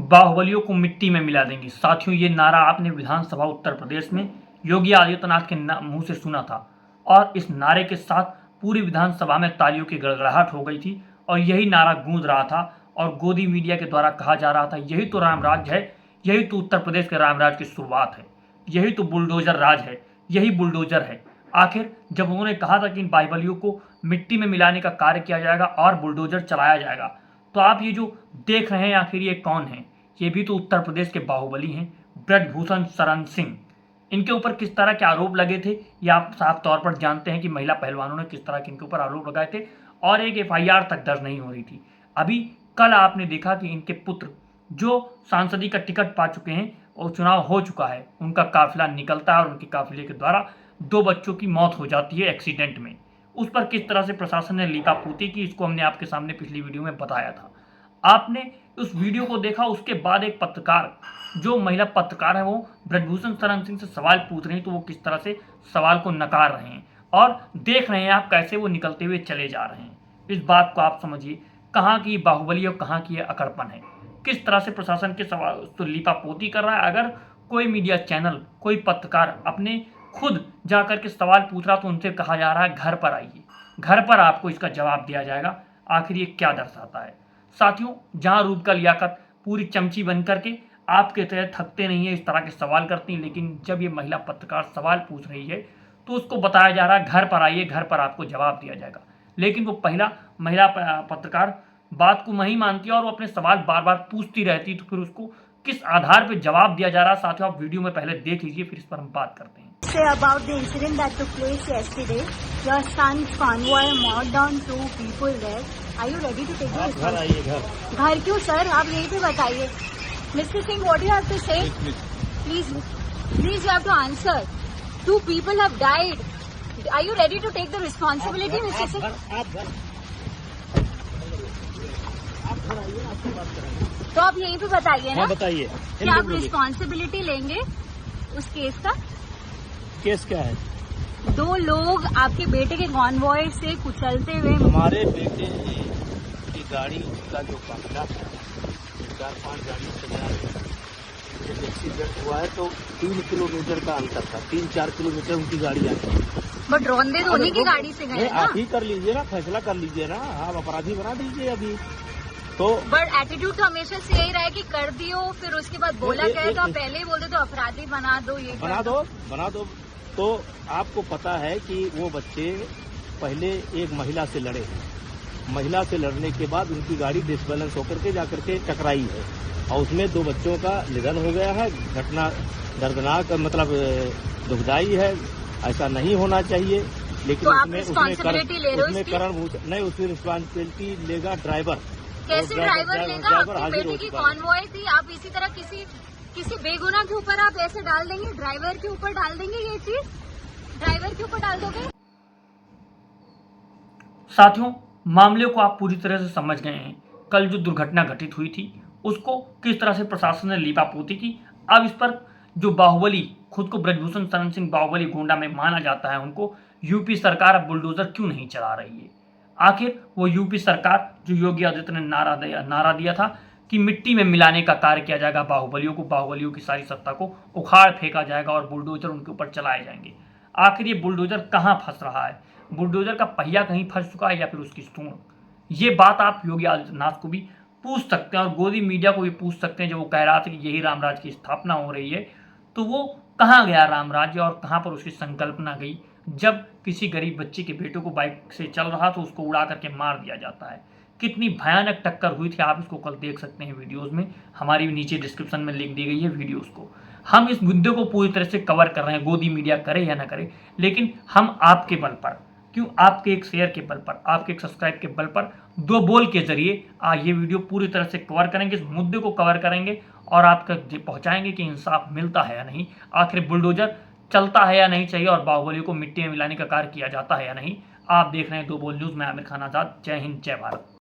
बाहुबलियों को मिट्टी में मिला देंगे। साथियों, ये नारा आपने विधानसभा उत्तर प्रदेश में योगी आदित्यनाथ के मुंह से सुना था और इस नारे के साथ पूरी विधानसभा में तालियों की गड़गड़ाहट हो गई थी और यही नारा गूंज रहा था और गोदी मीडिया के द्वारा कहा जा रहा था यही तो रामराज है, यही तो उत्तर प्रदेश के रामराज की शुरुआत है, यही तो बुलडोजर राज है, यही बुलडोजर है। आखिर जब उन्होंने कहा था कि इन बाहुबलियों को मिट्टी में मिलाने का कार्य किया जाएगा और बुलडोजर चलाया जाएगा, तो आप ये जो देख रहे हैं आखिर ये कौन है? ये भी तो उत्तर प्रदेश के बाहुबली हैं, ब्रजभूषण शरण सिंह। इनके ऊपर किस तरह के आरोप लगे थे ये आप साफ तौर पर जानते हैं कि महिला पहलवानों ने किस तरह के इनके ऊपर आरोप लगाए थे और एक एफआईआर तक दर्ज नहीं हो रही थी। अभी कल आपने देखा कि इनके पुत्र जो सांसदी का टिकट पा चुके हैं और चुनाव हो चुका है, उनका काफिला निकलता है और उनके काफिले के द्वारा 2 बच्चों की मौत हो जाती है एक्सीडेंट में। उस पर किस तरह से प्रशासन ने लीपापोती की, इसको हमने आपके सामने पिछली वीडियो में बताया था। आपने उस वीडियो को देखा, उसके बाद एक पत्रकार, जो महिला पत्रकार है, वो ब्रजभूषण शरण सिंह से सवाल पूछ रही हैं, तो वो किस तरह से सवाल को नकार रहे हैं और देख रहे हैं आप कैसे वो निकलते हुए चले जा रहे हैं। इस बात को आप समझिए, कहाँ की बाहुबली और कहाँ की अकड़पन है। किस तरह से प्रशासन के सवाल तो लीपापोती कर रहा है। अगर कोई मीडिया चैनल, कोई पत्रकार अपने खुद जाकर के सवाल पूछ रहा तो उनसे कहा जा रहा है घर पर आइए, घर पर आपको इसका जवाब दिया जाएगा। आखिर ये क्या दर्शाता है? साथियों, जहां रूप का लियाकत पूरी चमची बन करके आपके तहत थकते नहीं है, इस तरह के सवाल करती हैं, लेकिन जब ये महिला पत्रकार सवाल पूछ रही है तो उसको बताया जा रहा है घर पर आइए, घर पर आपको जवाब दिया जाएगा। लेकिन वो पहला महिला पत्रकार बात को नहीं मानती और वो अपने सवाल बार बार पूछती रहती, तो फिर उसको किस आधार पर जवाब दिया जा रहा है? साथियों, आप वीडियो में पहले देख लीजिए, फिर इस पर हम बात करते हैं। Say about the incident that took place yesterday. Your son's convoy mowed down 2 people there. Are you ready to take the आप घर आइए, घर क्यों सर? आप यहीं पे बताइए। Mr. Singh, what do you have to say? Please, please you have to answer. 2 people have died. Are you ready to take the responsibility, Mr. Singh? आप घर आइए, आपसे बात करेंगे। तो आप यहीं पे बताइए ना। हाँ, बताइए। क्या आप रिस्पॉन्सिबिलिटी लेंगे उस केस का? केस क्या है? 2 लोग आपके बेटे के कॉन्वॉय से कुचलते हुए, हमारे बेटे की गाड़ी का जो काफिला है, 4-5 गाड़ियों से जब एक्सीडेंट हुआ है तो 3 किलोमीटर का अंतर था, 3-4 किलोमीटर उनकी गाड़ी आई थी। बट रौंदे तो उन्हीं की गाड़ी से गए ना। आप ही कर लीजिए ना, फैसला कर लीजिए ना, आप अपराधी बना दीजिए अभी तो। बट एटीट्यूड तो हमेशा से यही रहा है कि कर दियो, फिर उसके बाद बोला क्या तो आप पहले ही बोल दो तो अपराधी बना दो, ये बना दो। तो आपको पता है कि वो बच्चे पहले एक महिला से लड़े हैं, महिला से लड़ने के बाद उनकी गाड़ी डिसबैलेंस होकर के जाकर के टकराई है और उसमें 2 बच्चों का निधन हो गया है। घटना दर्दनाक, मतलब दुखदायी है, ऐसा नहीं होना चाहिए। लेकिन तो उसमें रिस्पॉन्सिबिलिटी लेगा ड्राइवर। कैसे ड्राइवर लेगा? आपकी बेटी की कॉन्वॉय थी, आप इसी तरह किसी बेगुनाह के ऊपर आप ऐसे डाल देंगे? ड्राइवर के ऊपर डाल देंगे ये चीज? ड्राइवर के ऊपर डाल दोगे? साथियों, मामले को आप पूरी तरह से समझ गए हैं। कल जो दुर्घटना घटित हुई थी उसको किस तरह से प्रशासन ने लीपापोती की। अब इस पर जो बाहुबली, खुद को ब्रजभूषण शरण सिंह बाहुबली गोंडा में माना जाता है, उनको यूपी सरकार अब बुलडोजर क्यों नहीं चला रही है? आखिर वो यूपी सरकार जो योगी आदित्यनाथ ने नारा दिया था कि मिट्टी में मिलाने का कार्य किया जाएगा, बाहुबलियों की सारी सत्ता को उखाड़ फेंका जाएगा और बुलडोजर उनके ऊपर चलाए जाएंगे। आखिर ये बुलडोजर कहाँ फंस रहा है? बुलडोजर का पहिया कहीं फंस चुका है या फिर उसकी सूंड? ये बात आप योगी आदित्यनाथ को भी पूछ सकते हैं और गोदी मीडिया को भी पूछ सकते हैं। जब वो कह रहा था कि यही रामराज की स्थापना हो रही है, तो वो कहाँ गया रामराज्य और कहाँ पर उसकी संकल्पना गई? जब किसी गरीब बच्चे के बेटों को बाइक से चल रहा तो उसको उड़ा करके मार दिया जाता है। कितनी भयानक टक्कर हुई थी, आप इसको कल देख सकते हैं वीडियोस में, हमारी नीचे डिस्क्रिप्शन में लिंक दी गई है वीडियोस को। हम इस मुद्दे को पूरी तरह से कवर कर रहे हैं, गोदी मीडिया करे या ना करे, लेकिन हम आपके बल पर, क्यों, आपके एक शेयर के बल पर, आपके एक सब्सक्राइब के बल पर, 2 बोल के जरिए ये वीडियो पूरी तरह से कवर करेंगे, इस मुद्दे को कवर करेंगे और आप तक पहुंचाएंगे कि इंसाफ मिलता है या नहीं, आखिर बुलडोजर चलता है या नहीं चाहिए और बाहुबली को मिट्टी में मिलाने का कार्य किया जाता है या नहीं। आप देख रहे हैं 2 बोल न्यूज़ में आमिर खान आजाद। जय हिंद, जय भारत।